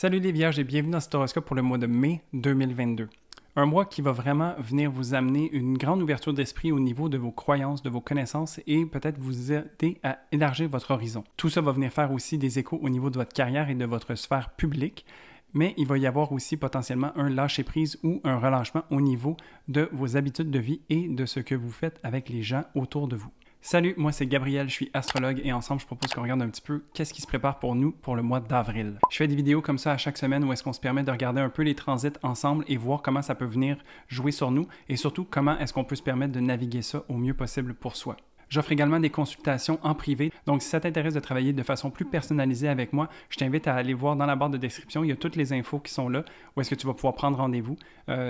Salut les Vierges et bienvenue dans cet horoscope pour le mois de mai 2022. Un mois qui va vraiment venir vous amener une grande ouverture d'esprit au niveau de vos croyances, de vos connaissances et peut-être vous aider à élargir votre horizon. Tout ça va venir faire aussi des échos au niveau de votre carrière et de votre sphère publique, mais il va y avoir aussi potentiellement un lâcher-prise ou un relâchement au niveau de vos habitudes de vie et de ce que vous faites avec les gens autour de vous. Salut, moi c'est Gabriel, je suis astrologue et ensemble je propose qu'on regarde un petit peu qu'est-ce qui se prépare pour nous pour le mois d'avril. Je fais des vidéos comme ça à chaque semaine où est-ce qu'on se permet de regarder un peu les transits ensemble et voir comment ça peut venir jouer sur nous et surtout comment est-ce qu'on peut se permettre de naviguer ça au mieux possible pour soi. J'offre également des consultations en privé, donc si ça t'intéresse de travailler de façon plus personnalisée avec moi, je t'invite à aller voir dans la barre de description, il y a toutes les infos qui sont là, où est-ce que tu vas pouvoir prendre rendez-vous.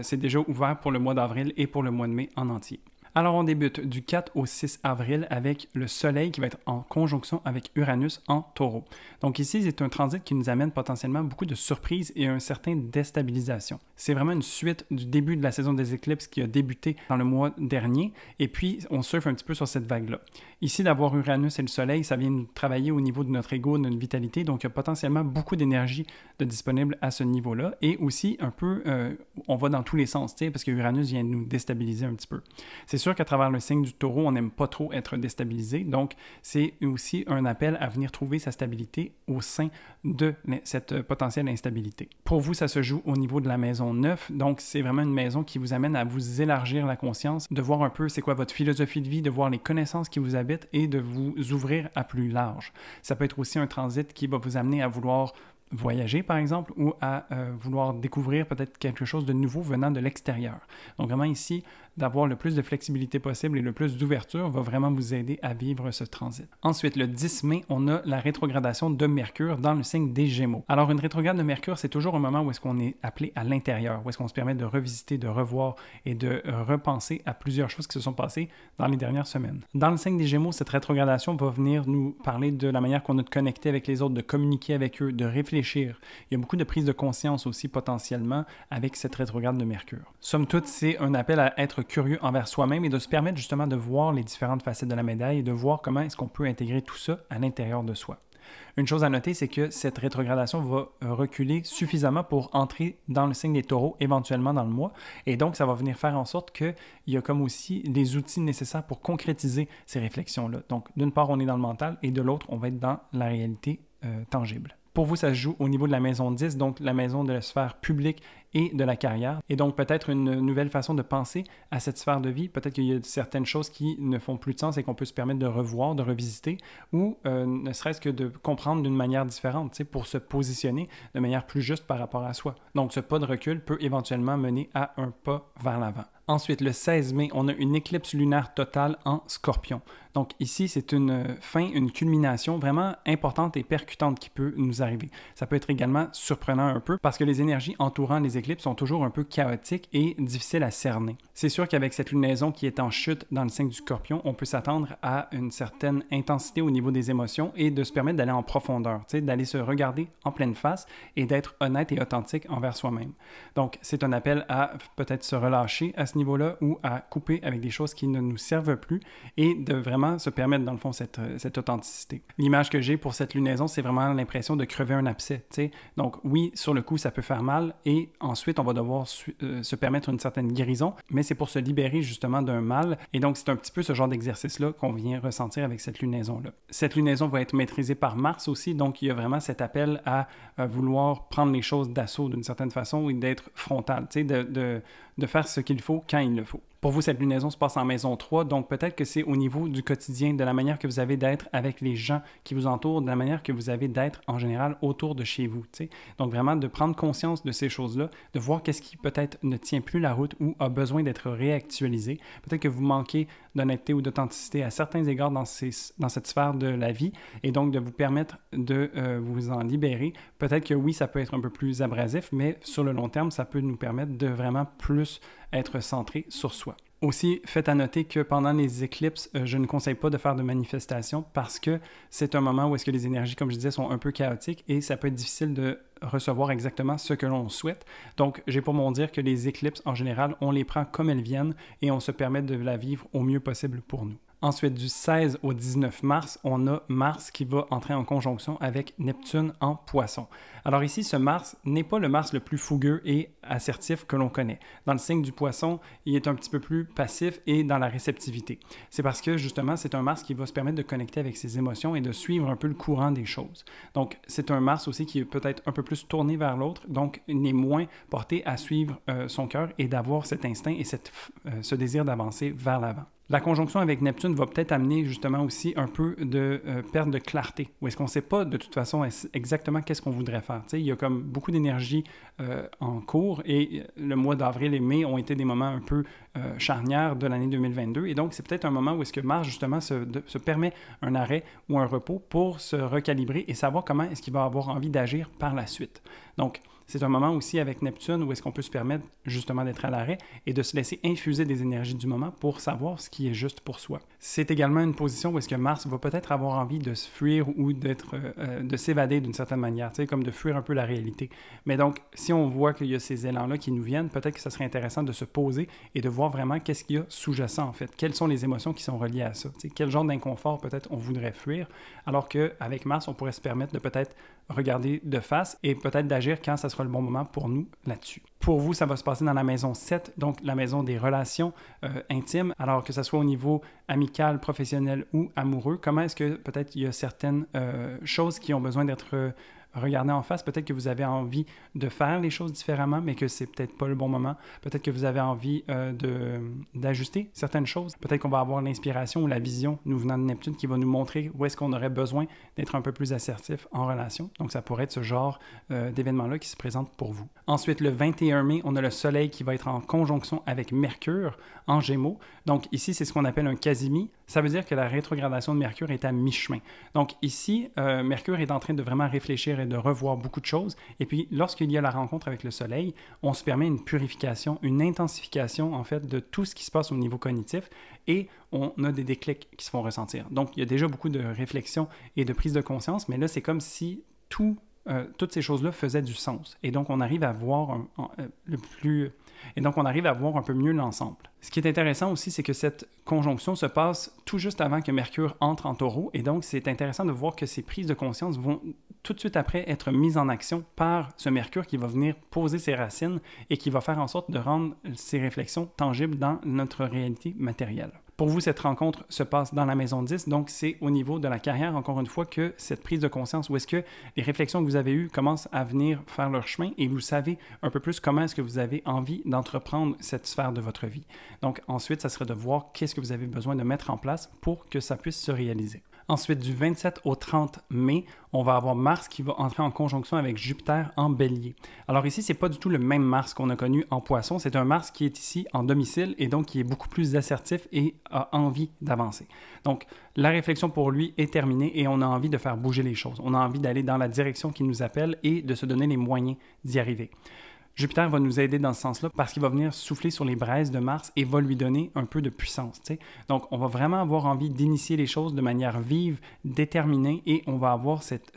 C'est déjà ouvert pour le mois d'avril et pour le mois de mai en entier. Alors, on débute du 4 au 6 avril avec le Soleil qui va être en conjonction avec Uranus en Taureau. Donc ici, c'est un transit qui nous amène potentiellement beaucoup de surprises et une certaine déstabilisation. C'est vraiment une suite du début de la saison des éclipses qui a débuté dans le mois dernier et puis on surfe un petit peu sur cette vague-là. Ici, d'avoir Uranus et le Soleil, ça vient nous travailler au niveau de notre ego, de notre vitalité, donc il y a potentiellement beaucoup d'énergie de disponible à ce niveau-là et aussi un peu, on va dans tous les sens, parce que Uranus vient nous déstabiliser un petit peu. C'est sûr qu'à travers le signe du Taureau, on n'aime pas trop être déstabilisé, donc c'est aussi un appel à venir trouver sa stabilité au sein de cette potentielle instabilité. Pour vous, ça se joue au niveau de la maison 9, donc c'est vraiment une maison qui vous amène à vous élargir la conscience, de voir un peu c'est quoi votre philosophie de vie, de voir les connaissances qui vous habitent et de vous ouvrir à plus large. Ça peut être aussi un transit qui va vous amener à vouloir voyager, par exemple, ou à vouloir découvrir peut-être quelque chose de nouveau venant de l'extérieur. Donc vraiment ici, d'avoir le plus de flexibilité possible et le plus d'ouverture va vraiment vous aider à vivre ce transit. Ensuite, le 10 mai, on a la rétrogradation de Mercure dans le signe des Gémeaux. Alors, une rétrograde de Mercure, c'est toujours un moment où est-ce qu'on est appelé à l'intérieur, où est-ce qu'on se permet de revisiter, de revoir et de repenser à plusieurs choses qui se sont passées dans les dernières semaines. Dans le signe des Gémeaux, cette rétrogradation va venir nous parler de la manière qu'on a de connecter avec les autres, de communiquer avec eux, de réfléchir. Il y a beaucoup de prise de conscience aussi potentiellement avec cette rétrograde de Mercure. Somme toute, c'est un appel à être curieux envers soi-même et de se permettre justement de voir les différentes facettes de la médaille et de voir comment est-ce qu'on peut intégrer tout ça à l'intérieur de soi. Une chose à noter, c'est que cette rétrogradation va reculer suffisamment pour entrer dans le signe des taureaux éventuellement dans le mois et donc ça va venir faire en sorte qu'il y a comme aussi les outils nécessaires pour concrétiser ces réflexions-là. Donc d'une part, on est dans le mental et de l'autre, on va être dans la réalité tangible. Pour vous, ça se joue au niveau de la maison 10, donc la maison de la sphère publique et de la carrière. Et donc peut-être une nouvelle façon de penser à cette sphère de vie. Peut-être qu'il y a certaines choses qui ne font plus de sens et qu'on peut se permettre de revoir, de revisiter ou ne serait-ce que de comprendre d'une manière différente, pour se positionner de manière plus juste par rapport à soi. Donc ce pas de recul peut éventuellement mener à un pas vers l'avant. Ensuite, le 16 mai, on a une éclipse lunaire totale en Scorpion. Donc ici, c'est une fin, une culmination vraiment importante et percutante qui peut nous arriver. Ça peut être également surprenant un peu parce que les énergies entourant les éclipses sont toujours un peu chaotiques et difficiles à cerner. C'est sûr qu'avec cette lunaison qui est en chute dans le signe du Scorpion, on peut s'attendre à une certaine intensité au niveau des émotions et de se permettre d'aller en profondeur, d'aller se regarder en pleine face et d'être honnête et authentique envers soi-même. Donc, c'est un appel à peut-être se relâcher à ce niveau-là ou à couper avec des choses qui ne nous servent plus et de vraiment se permettre, dans le fond, cette authenticité. L'image que j'ai pour cette lunaison, c'est vraiment l'impression de crever un abcès, Donc, oui, sur le coup, ça peut faire mal et ensuite, on va devoir se permettre une certaine guérison, mais c'est pour se libérer justement d'un mal et donc, c'est un petit peu ce genre d'exercice-là qu'on vient ressentir avec cette lunaison-là. Cette lunaison va être maîtrisée par Mars aussi, donc il y a vraiment cet appel à vouloir prendre les choses d'assaut d'une certaine façon et d'être frontal, de faire ce qu'il faut quand il le faut. Pour vous, cette lunaison se passe en maison 3, donc peut-être que c'est au niveau du quotidien, de la manière que vous avez d'être avec les gens qui vous entourent, de la manière que vous avez d'être en général autour de chez vous. Donc vraiment de prendre conscience de ces choses-là, de voir qu'est-ce qui peut-être ne tient plus la route ou a besoin d'être réactualisé. Peut-être que vous manquez d'honnêteté ou d'authenticité à certains égards dans cette sphère de la vie et donc de vous permettre de vous en libérer. Peut-être que oui, ça peut être un peu plus abrasif, mais sur le long terme, ça peut nous permettre de vraiment plus être centré sur soi. Aussi, faites à noter que pendant les éclipses, je ne conseille pas de faire de manifestations parce que c'est un moment où est-ce que les énergies, comme je disais, sont un peu chaotiques et ça peut être difficile de recevoir exactement ce que l'on souhaite. Donc, j'ai pour mon dire que les éclipses, en général, on les prend comme elles viennent et on se permet de la vivre au mieux possible pour nous. Ensuite, du 16 au 19 mars, on a Mars qui va entrer en conjonction avec Neptune en Poisson. Alors ici, ce Mars n'est pas le Mars le plus fougueux et assertif que l'on connaît. Dans le signe du Poisson, il est un petit peu plus passif et dans la réceptivité. C'est parce que justement, c'est un Mars qui va se permettre de connecter avec ses émotions et de suivre un peu le courant des choses. Donc, c'est un Mars aussi qui est peut-être un peu plus tourné vers l'autre, donc n'est moins porté à suivre son cœur et d'avoir cet instinct et ce désir d'avancer vers l'avant. La conjonction avec Neptune va peut-être amener justement aussi un peu de perte de clarté, où est-ce qu'on ne sait pas de toute façon exactement qu'est-ce qu'on voudrait faire. Tu sais, il y a comme beaucoup d'énergie en cours et le mois d'avril et mai ont été des moments un peu charnières de l'année 2022 et donc c'est peut-être un moment où est-ce que Mars justement se permet un arrêt ou un repos pour se recalibrer et savoir comment est-ce qu'il va avoir envie d'agir par la suite. Donc, c'est un moment aussi avec Neptune où est-ce qu'on peut se permettre justement d'être à l'arrêt et de se laisser infuser des énergies du moment pour savoir ce qui est juste pour soi. C'est également une position où est-ce que Mars va peut-être avoir envie de se fuir ou de s'évader d'une certaine manière, tu sais, comme de fuir un peu la réalité. Mais donc, si on voit qu'il y a ces élans-là qui nous viennent, peut-être que ça serait intéressant de se poser et de voir vraiment qu'est-ce qu'il y a sous-jacent en fait. Quelles sont les émotions qui sont reliées à ça? Tu sais, quel genre d'inconfort peut-être on voudrait fuir, alors qu'avec Mars, on pourrait se permettre de peut-être regarder de face et peut-être d'agir quand ça sera le bon moment pour nous là-dessus. Pour vous, ça va se passer dans la maison 7, donc la maison des relations intimes, alors que ce soit au niveau amical, professionnel ou amoureux. Comment est-ce que peut-être il y a certaines choses qui ont besoin d'être regardez en face, peut-être que vous avez envie de faire les choses différemment, mais que c'est peut-être pas le bon moment. Peut-être que vous avez envie d'ajuster certaines choses. Peut-être qu'on va avoir l'inspiration ou la vision nous venant de Neptune qui va nous montrer où est-ce qu'on aurait besoin d'être un peu plus assertif en relation. Donc, ça pourrait être ce genre d'événement-là qui se présente pour vous. Ensuite, le 21 mai, on a le Soleil qui va être en conjonction avec Mercure en Gémeaux. Donc, ici, c'est ce qu'on appelle un quasimi. Ça veut dire que la rétrogradation de Mercure est à mi-chemin. Donc, ici, Mercure est en train de vraiment réfléchir et de revoir beaucoup de choses. Et puis, lorsqu'il y a la rencontre avec le Soleil, on se permet une purification, une intensification, en fait, de tout ce qui se passe au niveau cognitif et on a des déclics qui se font ressentir. Donc, il y a déjà beaucoup de réflexion et de prise de conscience, mais là, c'est comme si toutes ces choses-là faisaient du sens. Et donc, on arrive à voir on arrive à voir un peu mieux l'ensemble. Ce qui est intéressant aussi, c'est que cette conjonction se passe tout juste avant que Mercure entre en Taureau. Et donc, c'est intéressant de voir que ces prises de conscience vont tout de suite après être mises en action par ce Mercure qui va venir poser ses racines et qui va faire en sorte de rendre ces réflexions tangibles dans notre réalité matérielle. Pour vous, cette rencontre se passe dans la maison 10, donc c'est au niveau de la carrière, encore une fois, que cette prise de conscience, où est-ce que les réflexions que vous avez eues commencent à venir faire leur chemin et vous savez un peu plus comment est-ce que vous avez envie d'entreprendre cette sphère de votre vie. Donc ensuite, ça serait de voir qu'est-ce que vous avez besoin de mettre en place pour que ça puisse se réaliser. Ensuite, du 27 au 30 mai, on va avoir Mars qui va entrer en conjonction avec Jupiter en Bélier. Alors ici, c'est pas du tout le même Mars qu'on a connu en Poisson. C'est un Mars qui est ici en domicile et donc qui est beaucoup plus assertif et a envie d'avancer. Donc, la réflexion pour lui est terminée et on a envie de faire bouger les choses. On a envie d'aller dans la direction qui nous appelle et de se donner les moyens d'y arriver. Jupiter va nous aider dans ce sens-là parce qu'il va venir souffler sur les braises de Mars et va lui donner un peu de puissance. T'sais. Donc, on va vraiment avoir envie d'initier les choses de manière vive, déterminée et on va avoir cette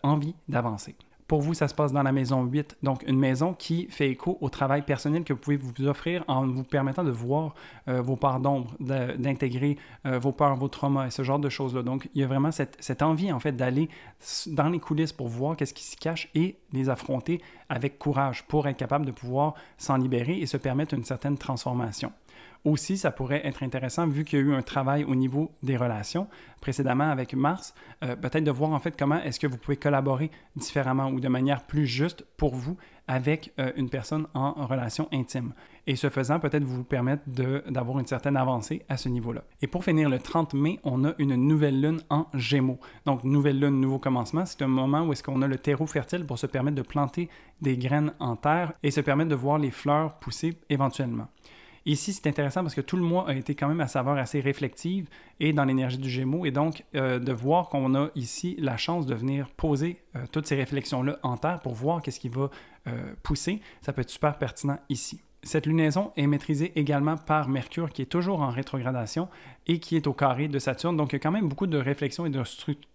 envie d'avancer. Pour vous, ça se passe dans la maison 8, donc une maison qui fait écho au travail personnel que vous pouvez vous offrir en vous permettant de voir vos parts d'ombre, d'intégrer vos peurs, vos traumas et ce genre de choses-là. Donc, il y a vraiment cette envie, en fait, d'aller dans les coulisses pour voir qu'est-ce qui se cache et les affronter avec courage pour être capable de pouvoir s'en libérer et se permettre une certaine transformation. Aussi, ça pourrait être intéressant, vu qu'il y a eu un travail au niveau des relations précédemment avec Mars, peut-être de voir en fait comment est-ce que vous pouvez collaborer différemment ou de manière plus juste pour vous avec une personne en relation intime. Et ce faisant, peut-être vous permettre d'avoir une certaine avancée à ce niveau-là. Et pour finir, le 30 mai, on a une nouvelle lune en Gémeaux. Donc, nouvelle lune, nouveau commencement, c'est un moment où est-ce qu'on a le terreau fertile pour se permettre de planter des graines en terre et se permettre de voir les fleurs pousser éventuellement. Ici, c'est intéressant parce que tout le mois a été quand même à saveur assez réflexive et dans l'énergie du Gémeaux. Et donc, de voir qu'on a ici la chance de venir poser toutes ces réflexions-là en terre pour voir qu'est-ce qui va pousser, ça peut être super pertinent ici. Cette lunaison est maîtrisée également par Mercure qui est toujours en rétrogradation et qui est au carré de Saturne. Donc, il y a quand même beaucoup de réflexions et de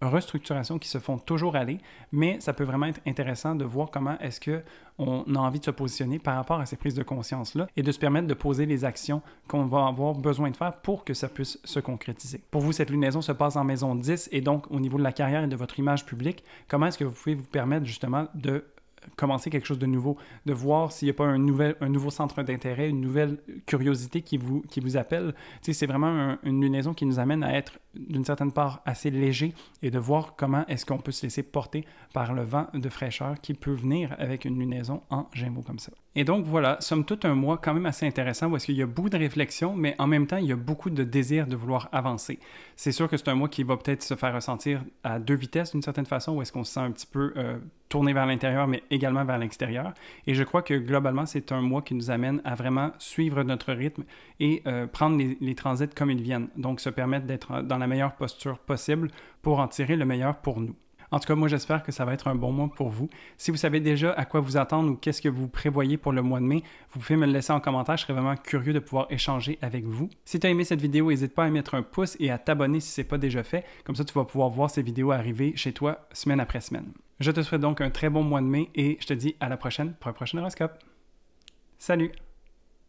restructurations qui se font toujours aller, mais ça peut vraiment être intéressant de voir comment est-ce qu'on a envie de se positionner par rapport à ces prises de conscience-là et de se permettre de poser les actions qu'on va avoir besoin de faire pour que ça puisse se concrétiser. Pour vous, cette lunaison se passe en maison 10 et donc au niveau de la carrière et de votre image publique, comment est-ce que vous pouvez vous permettre justement de commencer quelque chose de nouveau, de voir s'il n'y a pas un nouveau centre d'intérêt, une nouvelle curiosité qui vous appelle. Tu sais, c'est vraiment une lunaison qui nous amène à être d'une certaine part assez léger et de voir comment est-ce qu'on peut se laisser porter par le vent de fraîcheur qui peut venir avec une lunaison en Gémeaux comme ça. Et donc voilà, somme toute un mois quand même assez intéressant où est-ce qu'il y a beaucoup de réflexion, mais en même temps, il y a beaucoup de désir de vouloir avancer. C'est sûr que c'est un mois qui va peut-être se faire ressentir à deux vitesses d'une certaine façon, où est-ce qu'on se sent un petit peu tourné vers l'intérieur, mais également vers l'extérieur. Et je crois que globalement, c'est un mois qui nous amène à vraiment suivre notre rythme et prendre les transits comme ils viennent. Donc, se permettre d'être dans la meilleure posture possible pour en tirer le meilleur pour nous. En tout cas, moi, j'espère que ça va être un bon mois pour vous. Si vous savez déjà à quoi vous attendre ou qu'est-ce que vous prévoyez pour le mois de mai, vous pouvez me le laisser en commentaire. Je serais vraiment curieux de pouvoir échanger avec vous. Si tu as aimé cette vidéo, n'hésite pas à mettre un pouce et à t'abonner si ce n'est pas déjà fait. Comme ça, tu vas pouvoir voir ces vidéos arriver chez toi semaine après semaine. Je te souhaite donc un très bon mois de mai et je te dis à la prochaine pour un prochain horoscope. Salut!